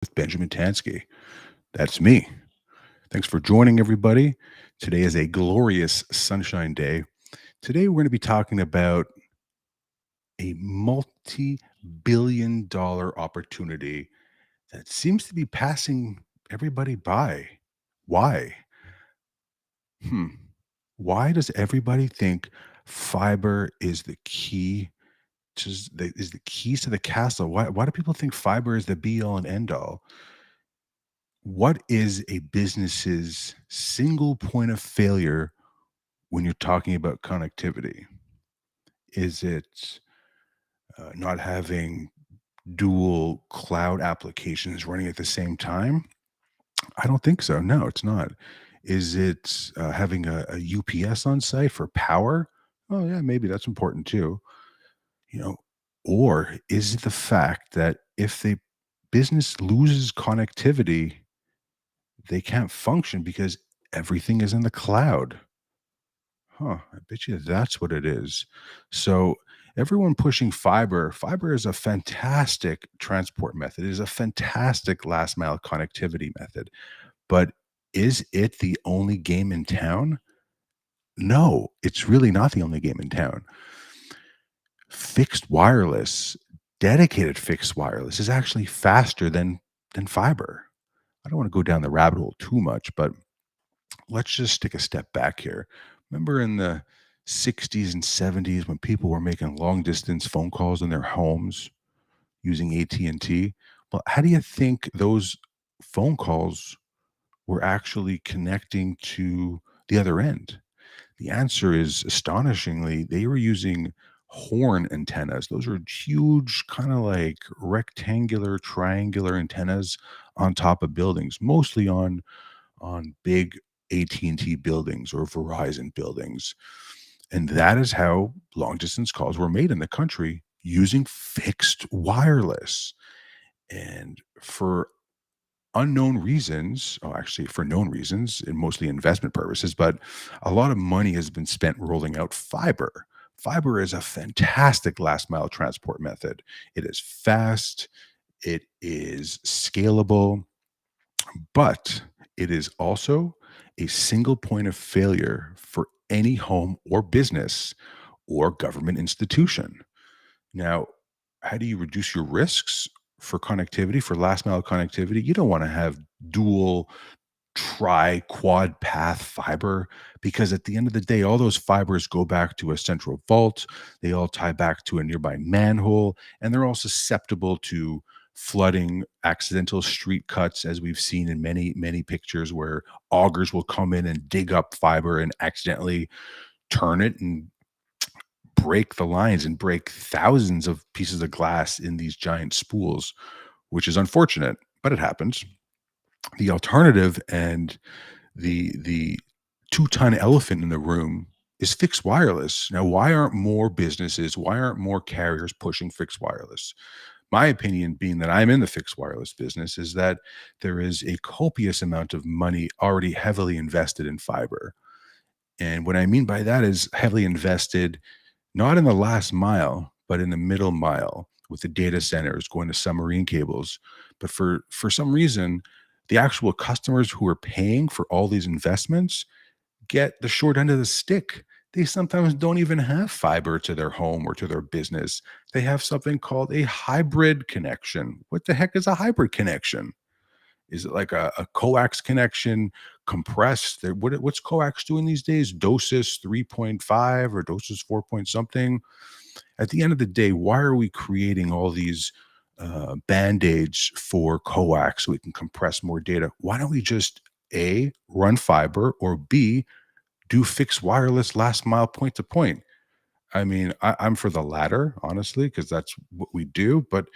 with Benjamin Tansky. That's me. Thanks for joining, everybody. Today is a glorious sunshine day. Today, we're going to be talking about a multi-billion-dollar opportunity that seems to be passing everybody by. Why? Hmm. Why does everybody think fiber is the key is the keys to the castle? Why do people think fiber is the be all and end all? What is a business's single point of failure when you're talking about connectivity? Is it not having dual cloud applications running at the same time? I don't think so. No, it's not. Is it having a UPS on site for power? Oh, yeah, maybe that's important too. You know, or is it the fact that if the business loses connectivity, they can't function because everything is in the cloud? Huh, I bet you that's what it is. So everyone pushing fiber is a fantastic transport method. It is a fantastic last mile connectivity method. But is it the only game in town? No, it's really not the only game in town. Fixed wireless, dedicated fixed wireless is actually faster than fiber. I don't want to go down the rabbit hole too much, but let's just take a step back here. Remember in the 60s and 70s when people were making long distance phone calls in their homes using AT&T? Well, how do you think those phone calls were actually connecting to the other end? The answer is astonishingly, they were using horn antennas. Those are huge, kind of like rectangular, triangular antennas on top of buildings, mostly on big AT&T buildings or Verizon buildings. And that is how long distance calls were made in the country using fixed wireless. And for unknown reasons, oh, actually, for known reasons, and mostly investment purposes, but a lot of money has been spent rolling out fiber. Fiber is a fantastic last mile transport method. It is fast, it is scalable, but it is also a single point of failure for any home or business or government institution. Now, how do you reduce your risks for connectivity, for last mile connectivity? You don't want to have dual quad path fiber, because at the end of the day, all those fibers go back to a central vault. They all tie back to a nearby manhole, and they're all susceptible to flooding, accidental street cuts, as we've seen in many pictures where augers will come in and dig up fiber and accidentally turn it and break the lines and break thousands of pieces of glass in these giant spools, which is unfortunate, but it happens. The alternative, and the two-ton elephant in the room, is fixed wireless. Now, why aren't more carriers pushing fixed wireless? My opinion, being that I'm in the fixed wireless business, is that there is a copious amount of money already heavily invested in fiber. And what I mean by that is heavily invested not in the last mile, but in the middle mile with the data centers going to submarine cables. But for some reason, the actual customers who are paying for all these investments get the short end of the stick. They sometimes don't even have fiber to their home or to their business. They have something called a hybrid connection. What the heck is a hybrid connection? Is it like a coax connection compressed? What's coax doing these days? DOSIS 3.5 or DOSIS 4 point something? At the end of the day, why are we creating all these band-aids for coax so we can compress more data? Why don't we just A, run fiber, or B, do fixed wireless last mile point to point? I mean, I'm for the latter, honestly, because that's what we do. But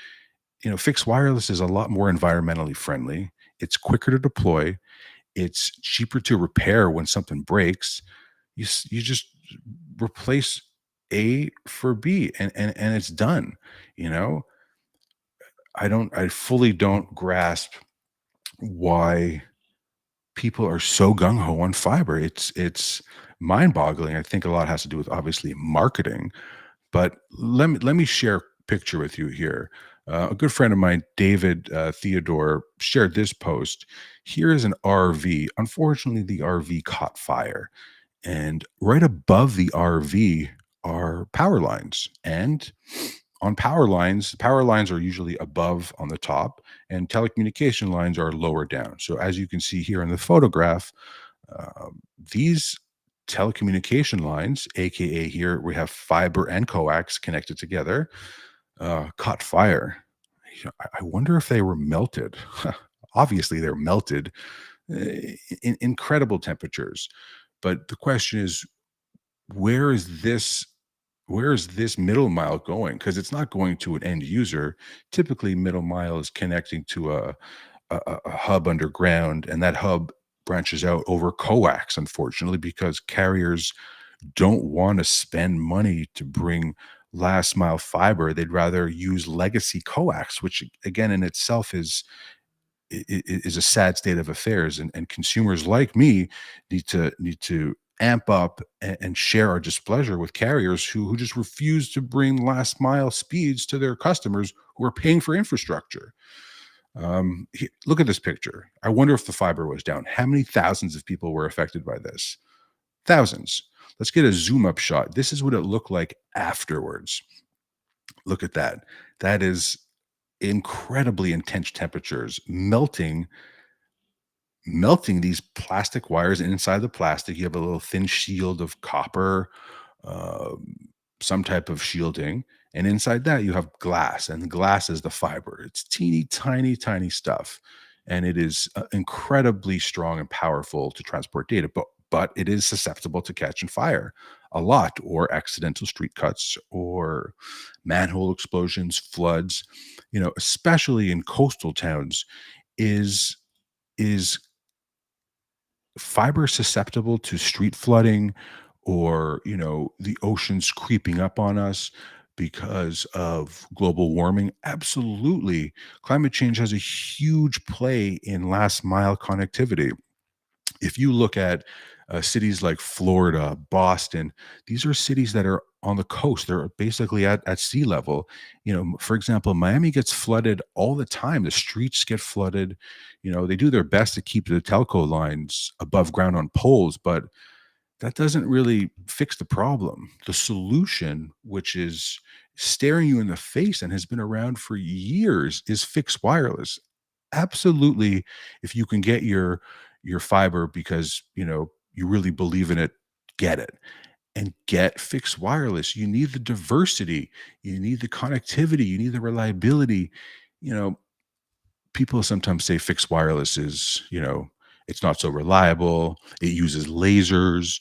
fixed wireless is a lot more environmentally friendly. It's quicker to deploy. It's cheaper to repair when something breaks. You just replace A for B, and it's done. You know, I fully don't grasp why people are so gung ho on fiber. It's mind boggling. I think a lot has to do with obviously marketing. But let me share a picture with you here. A good friend of mine, David Theodore, shared this post. Here is an RV. Unfortunately, the RV caught fire, and right above the RV are power lines. And on power lines are usually above on the top, and telecommunication lines are lower down. So, as you can see here in the photograph, these telecommunication lines, aka here we have fiber and coax connected together, caught fire. I wonder if they were melted. Obviously, they're melted in incredible temperatures. But the question is, where is this? Where is this middle mile going? Because it's not going to an end user. Typically, middle mile is connecting to a hub underground, and that hub branches out over coax. Unfortunately, because carriers don't want to spend money to bring last mile fiber. They'd rather use legacy coax, which again in itself is a sad state of affairs. And consumers like me need to amp up and share our displeasure with carriers who just refuse to bring last mile speeds to their customers who are paying for infrastructure. Look at this picture. I wonder if the fiber was down. How many thousands of people were affected by this? Thousands. Let's get a zoom up shot. This is what it looked like afterwards. Look at that. That is incredibly intense temperatures melting these plastic wires. And inside the plastic, you have a little thin shield of copper, um, some type of shielding. And inside that, you have glass, and the glass is the fiber. It's teeny, tiny, tiny stuff. And it is incredibly strong and powerful to transport data, but it is susceptible to catching fire a lot, or accidental street cuts, or manhole explosions, floods, especially in coastal towns. Is is fiber susceptible to street flooding, or the oceans creeping up on us because of global warming? Absolutely. Climate change has a huge play in last mile connectivity. If you look at cities like Florida, Boston, these are cities that are on the coast. They're basically at sea level. For example, Miami gets flooded all the time. The streets get flooded. They do their best to keep the telco lines above ground on poles, but that doesn't really fix the problem. The solution, which is staring you in the face and has been around for years, is fixed wireless. Absolutely, if you can get your fiber because, you really believe in it, get it. And get fixed wireless. You need the diversity, you need the connectivity, you need the reliability. You know, People sometimes say fixed wireless is, it's not so reliable. It uses lasers.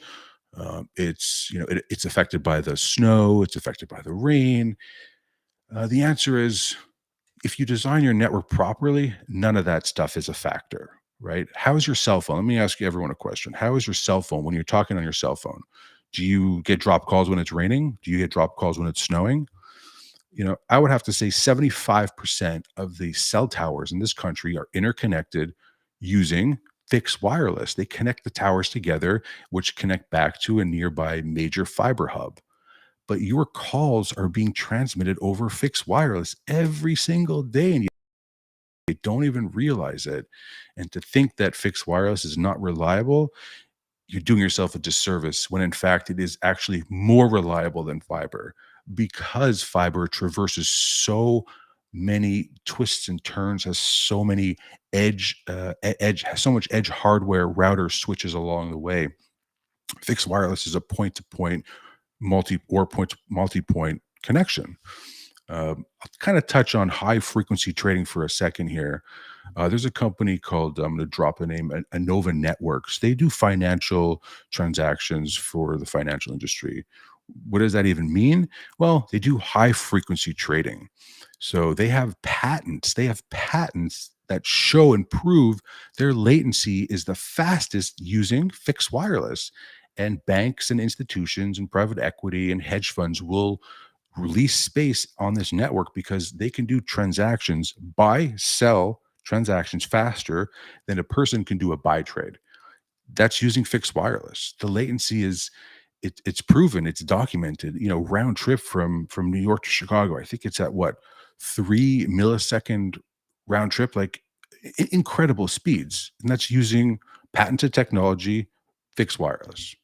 It's affected by the snow. It's affected by the rain. The answer is, if you design your network properly, none of that stuff is a factor, right? How is your cell phone? Let me ask you everyone a question. How is your cell phone when you're talking on your cell phone? Do you get drop calls when it's raining? Do you get drop calls when it's snowing? I would have to say 75% of the cell towers in this country are interconnected using fixed wireless. They connect the towers together, which connect back to a nearby major fiber hub. But your calls are being transmitted over fixed wireless every single day, and you don't even realize it. And to think that fixed wireless is not reliable, you're doing yourself a disservice, when in fact it is actually more reliable than fiber, because fiber traverses so many twists and turns, has so many has so much edge hardware, router switches along the way. Fixed wireless is a point to point point to multi-point connection. I'll kind of touch on high frequency trading for a second here. There's a company called, I'm going to drop a name, Nova Networks. They do financial transactions for the financial industry. What does that even mean? Well, they do high frequency trading. So they have patents. They have patents that show and prove their latency is the fastest using fixed wireless. And banks and institutions and private equity and hedge funds will release space on this network because they can do transactions, buy, sell transactions faster than a person can do a buy trade. That's using fixed wireless. The latency is, it's proven, it's documented. Round trip from New York to Chicago, I think it's at what, 3 millisecond round trip, like incredible speeds. And that's using patented technology, fixed wireless.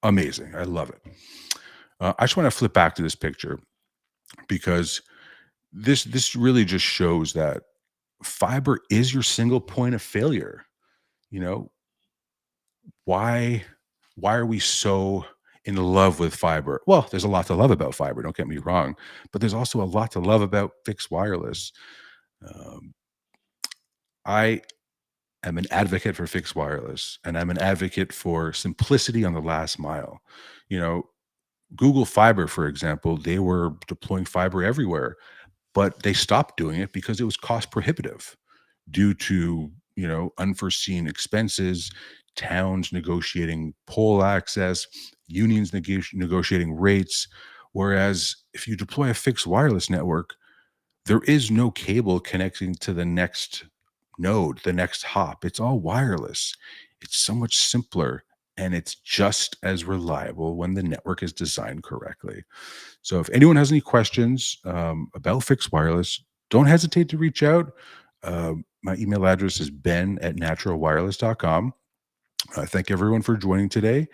Amazing. I love it. I just want to flip back to this picture because this really just shows that fiber is your single point of failure. You know, why why are we so in love with fiber? Well, there's a lot to love about fiber, don't get me wrong, but there's also a lot to love about fixed wireless. Um, I am an advocate for fixed wireless, and I'm an advocate for simplicity on the last mile. You know, Google Fiber, for example, they were deploying fiber everywhere, but they stopped doing it because it was cost prohibitive due to, unforeseen expenses, towns negotiating pole access, unions negotiating rates. Whereas if you deploy a fixed wireless network, there is no cable connecting to the next node, the next hop. It's all wireless. It's so much simpler and it's just as reliable when the network is designed correctly. So, if anyone has any questions about fixed wireless, don't hesitate to reach out. My email address is ben@naturalwireless.com. Thank everyone for joining today.